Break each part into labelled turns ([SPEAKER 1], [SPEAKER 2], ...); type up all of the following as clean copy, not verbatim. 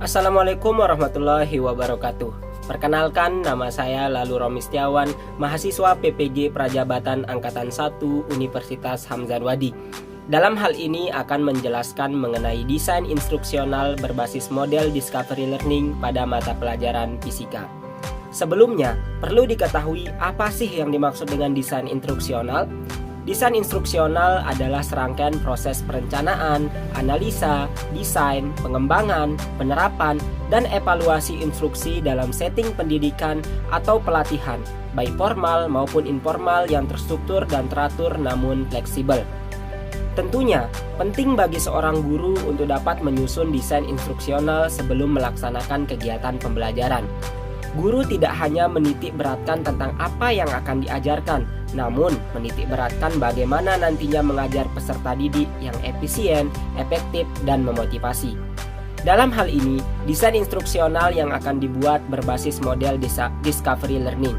[SPEAKER 1] Assalamualaikum warahmatullahi wabarakatuh. Perkenalkan, nama saya Lalu Romi Setiawan, mahasiswa PPG Prajabatan Angkatan 1 Universitas Hamzanwadi. Dalam hal ini akan menjelaskan mengenai desain instruksional berbasis model Discovery Learning pada mata pelajaran fisika. Sebelumnya, perlu diketahui apa sih yang dimaksud dengan desain instruksional? Desain instruksional adalah serangkaian proses perencanaan, analisa, desain, pengembangan, penerapan, dan evaluasi instruksi dalam setting pendidikan atau pelatihan, baik formal maupun informal yang terstruktur dan teratur namun fleksibel. Tentunya, penting bagi seorang guru untuk dapat menyusun desain instruksional sebelum melaksanakan kegiatan pembelajaran. Guru tidak hanya menitik beratkan tentang apa yang akan diajarkan, namun menitik beratkan bagaimana nantinya mengajar peserta didik yang efisien, efektif, dan memotivasi. Dalam hal ini, desain instruksional yang akan dibuat berbasis model Discovery Learning.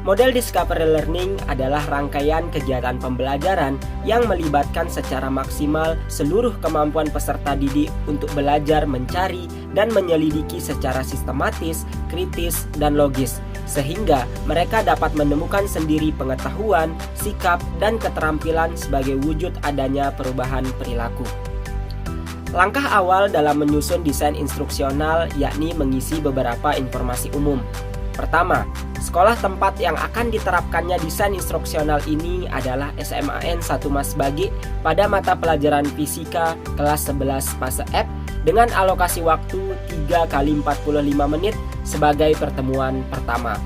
[SPEAKER 1] Model Discovery Learning adalah rangkaian kegiatan pembelajaran yang melibatkan secara maksimal seluruh kemampuan peserta didik untuk belajar mencari dan menyelidiki secara sistematis, kritis, dan logis, sehingga mereka dapat menemukan sendiri pengetahuan, sikap, dan keterampilan sebagai wujud adanya perubahan perilaku. Langkah awal dalam menyusun desain instruksional yakni mengisi beberapa informasi umum. Pertama, sekolah tempat yang akan diterapkannya desain instruksional ini adalah SMAN 1 Masbagi pada mata pelajaran fisika kelas 11 fase F dengan alokasi waktu 3 kali 45 menit sebagai pertemuan pertama.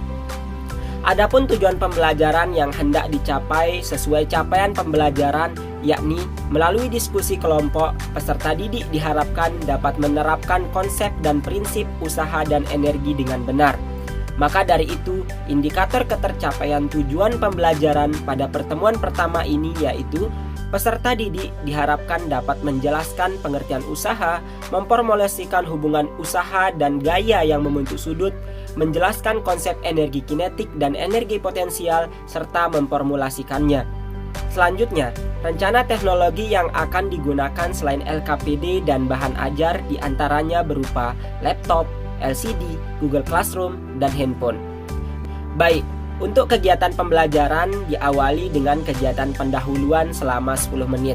[SPEAKER 1] Adapun tujuan pembelajaran yang hendak dicapai sesuai capaian pembelajaran yakni melalui diskusi kelompok, peserta didik diharapkan dapat menerapkan konsep dan prinsip usaha dan energi dengan benar. Maka dari itu, indikator ketercapaian tujuan pembelajaran pada pertemuan pertama ini yaitu peserta didik diharapkan dapat menjelaskan pengertian usaha, memformulasikan hubungan usaha dan gaya yang membentuk sudut, menjelaskan konsep energi kinetik dan energi potensial, serta memformulasikannya. Selanjutnya, rencana teknologi yang akan digunakan selain LKPD dan bahan ajar diantaranya berupa laptop, LCD, Google Classroom, dan handphone. Baik, untuk kegiatan pembelajaran diawali dengan kegiatan pendahuluan selama 10 menit.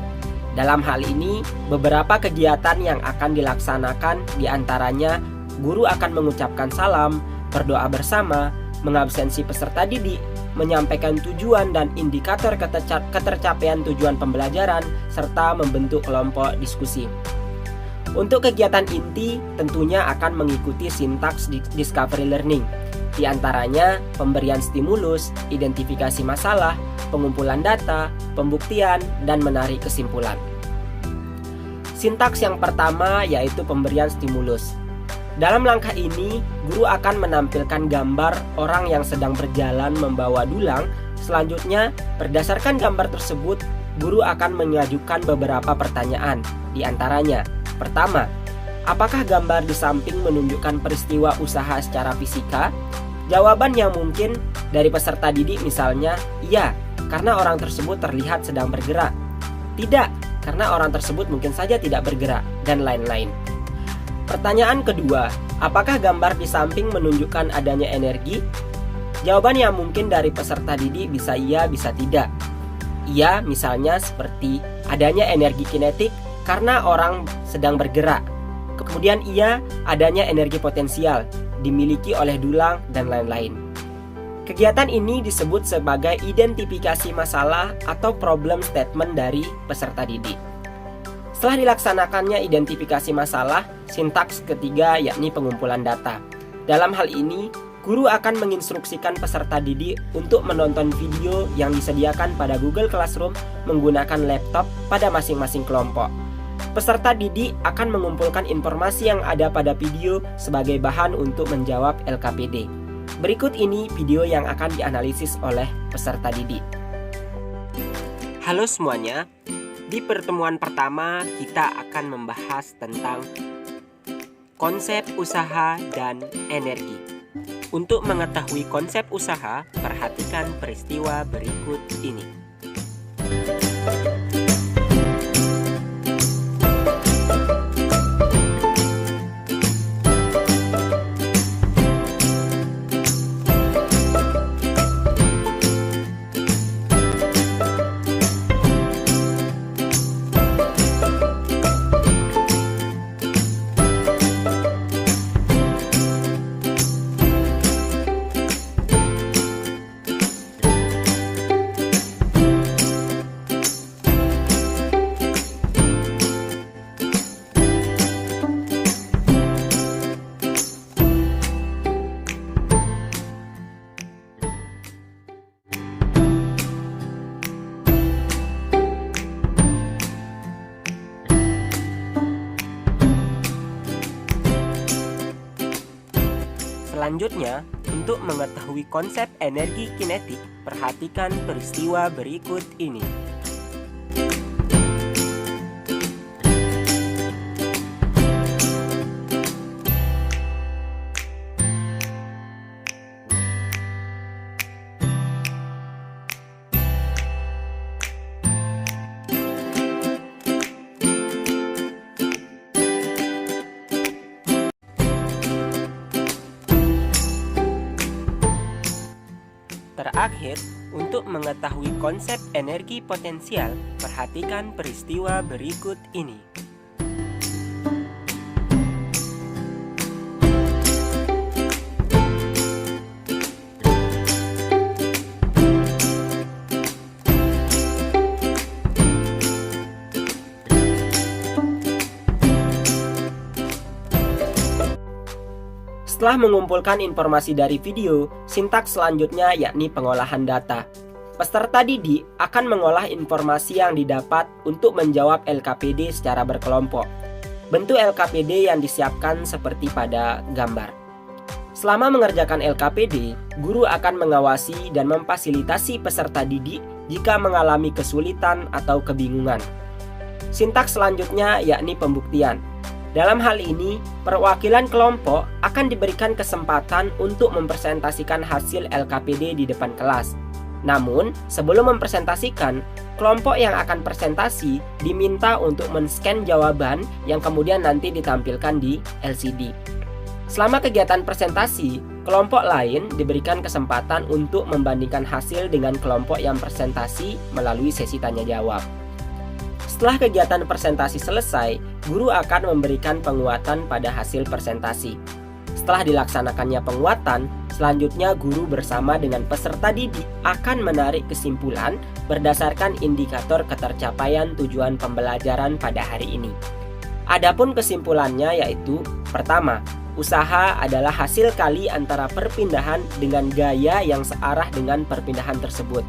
[SPEAKER 1] Dalam hal ini, beberapa kegiatan yang akan dilaksanakan diantaranya guru akan mengucapkan salam, berdoa bersama, mengabsensi peserta didik, menyampaikan tujuan dan indikator ketercapaian tujuan pembelajaran, serta membentuk kelompok diskusi. Untuk kegiatan inti tentunya akan mengikuti sintaks Discovery Learning, di antaranya pemberian stimulus, identifikasi masalah, pengumpulan data, pembuktian, dan menarik kesimpulan. Sintaks yang pertama yaitu pemberian stimulus. Dalam langkah ini, guru akan menampilkan gambar orang yang sedang berjalan membawa dulang. Selanjutnya, berdasarkan gambar tersebut, guru akan mengajukan beberapa pertanyaan, di antaranya: pertama, apakah gambar di samping menunjukkan peristiwa usaha secara fisika? Jawaban yang mungkin dari peserta didik misalnya, iya, karena orang tersebut terlihat sedang bergerak. Tidak, karena orang tersebut mungkin saja tidak bergerak, dan lain-lain. Pertanyaan kedua, apakah gambar di samping menunjukkan adanya energi? Jawaban yang mungkin dari peserta didik bisa iya, bisa tidak. Iya, misalnya seperti adanya energi kinetik karena orang sedang bergerak. Kemudian iya, adanya energi potensial dimiliki oleh dulang, dan lain-lain. Kegiatan ini disebut sebagai identifikasi masalah atau problem statement dari peserta didik. Setelah dilaksanakannya identifikasi masalah, sintaks ketiga yakni pengumpulan data. Dalam hal ini, guru akan menginstruksikan peserta didik untuk menonton video yang disediakan pada Google Classroom menggunakan laptop pada masing-masing kelompok. Peserta didik akan mengumpulkan informasi yang ada pada video sebagai bahan untuk menjawab LKPD. Berikut ini video yang akan dianalisis oleh peserta didik. Halo semuanya, di pertemuan pertama kita akan membahas tentang konsep usaha dan energi. Untuk mengetahui konsep usaha, perhatikan peristiwa berikut ini. Selanjutnya, untuk mengetahui konsep energi kinetik, perhatikan peristiwa berikut ini. Terakhir, untuk mengetahui konsep energi potensial, perhatikan peristiwa berikut ini. Setelah mengumpulkan informasi dari video, sintaks selanjutnya yakni pengolahan data. Peserta didik akan mengolah informasi yang didapat untuk menjawab LKPD secara berkelompok. Bentuk LKPD yang disiapkan seperti pada gambar. Selama mengerjakan LKPD, guru akan mengawasi dan memfasilitasi peserta didik jika mengalami kesulitan atau kebingungan. Sintaks selanjutnya yakni pembuktian. Dalam hal ini, perwakilan kelompok akan diberikan kesempatan untuk mempresentasikan hasil LKPD di depan kelas. Namun, sebelum mempresentasikan, kelompok yang akan presentasi diminta untuk men-scan jawaban yang kemudian nanti ditampilkan di LCD. Selama kegiatan presentasi, kelompok lain diberikan kesempatan untuk membandingkan hasil dengan kelompok yang presentasi melalui sesi tanya jawab. Setelah kegiatan presentasi selesai, guru akan memberikan penguatan pada hasil presentasi. Setelah dilaksanakannya penguatan, selanjutnya guru bersama dengan peserta didik akan menarik kesimpulan berdasarkan indikator ketercapaian tujuan pembelajaran pada hari ini. Adapun kesimpulannya yaitu, pertama, usaha adalah hasil kali antara perpindahan dengan gaya yang searah dengan perpindahan tersebut.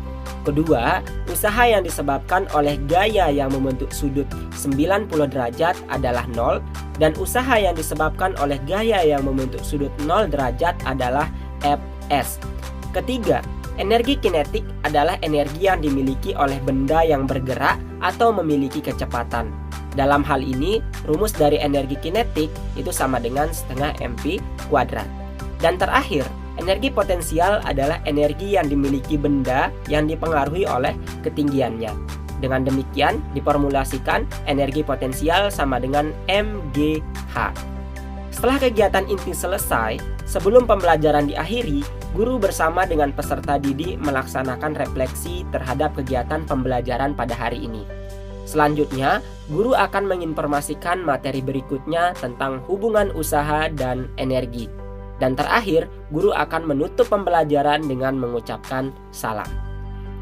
[SPEAKER 1] Kedua, usaha yang disebabkan oleh gaya yang membentuk sudut 90 derajat adalah 0, dan usaha yang disebabkan oleh gaya yang membentuk sudut 0 derajat adalah Fs. Ketiga, energi kinetik adalah energi yang dimiliki oleh benda yang bergerak atau memiliki kecepatan. Dalam hal ini, rumus dari energi kinetik itu sama dengan setengah mv². Dan terakhir, energi potensial adalah energi yang dimiliki benda yang dipengaruhi oleh ketinggiannya. Dengan demikian, diformulasikan energi potensial sama dengan mgh. Setelah kegiatan inti selesai, sebelum pembelajaran diakhiri, guru bersama dengan peserta didik melaksanakan refleksi terhadap kegiatan pembelajaran pada hari ini. Selanjutnya, guru akan menginformasikan materi berikutnya tentang hubungan usaha dan energi. Dan terakhir, guru akan menutup pembelajaran dengan mengucapkan salam.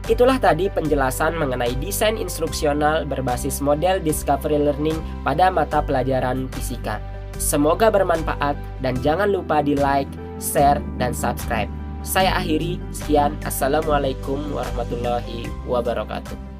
[SPEAKER 1] Itulah tadi penjelasan mengenai desain instruksional berbasis model Discovery Learning pada mata pelajaran fisika. Semoga bermanfaat dan jangan lupa di like, share, dan subscribe. Saya akhiri, sekian. Assalamualaikum warahmatullahi wabarakatuh.